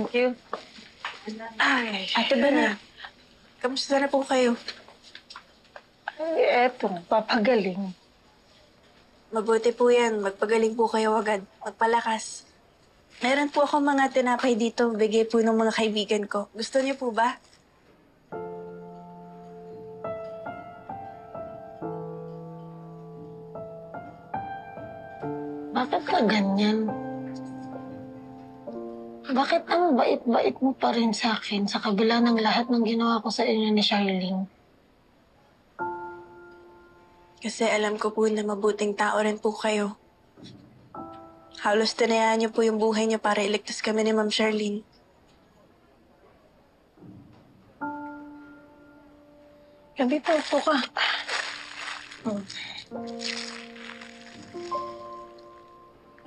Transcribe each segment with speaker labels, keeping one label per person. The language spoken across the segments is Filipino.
Speaker 1: Thank you.
Speaker 2: Ay,
Speaker 1: Ate Bana,
Speaker 2: kamusta na po kayo?
Speaker 1: ay, eto, papagaling.
Speaker 2: Mabuti po yan. Magpagaling po kayo agad. Magpalakas. Meron po akong mga tinapay dito. Bigay po ng mga kaibigan ko. Gusto niyo po ba?
Speaker 1: Bakit ka ganyan? Bakit ang bait-bait mo pa rin sa akin sa kabila ng lahat ng ginawa ko sa inyo ni Charlene?
Speaker 2: Kasi alam ko po na mabuting tao rin po kayo. Halos tinayaan niyo po yung buhay niyo para iligtas kami ni Ma'am Charlene.
Speaker 1: Dito, upo ka.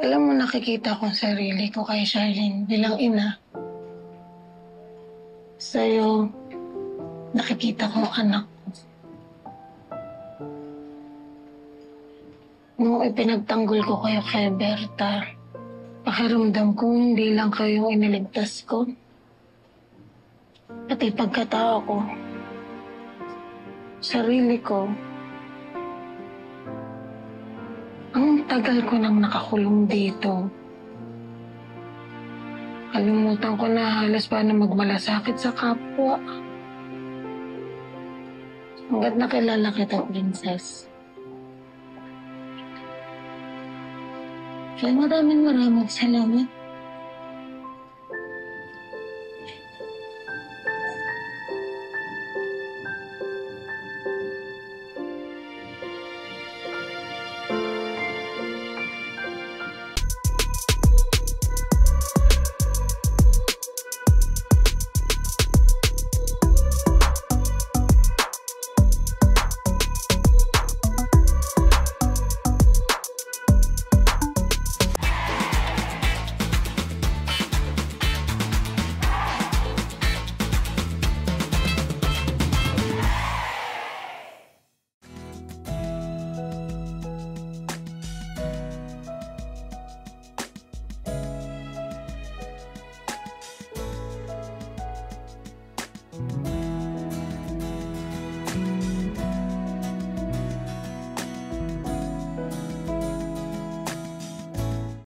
Speaker 1: Alam mo, nakikita ko ang sarili ko kay Charlene bilang ina. Sa'yo, nakikita ko ang anak ko. Nung ipinagtanggol ko kayo kay Berta, pakiramdam ko hindi lang kayo yung iniligtas ko. Pati pagkatao ko, sarili ko, ang tagal ko nang nakakulong dito. Kalimutan ko na halos paano magmalasakit sa kapwa. Hanggat nakilala kita, Princess. Kaya maraming salamat.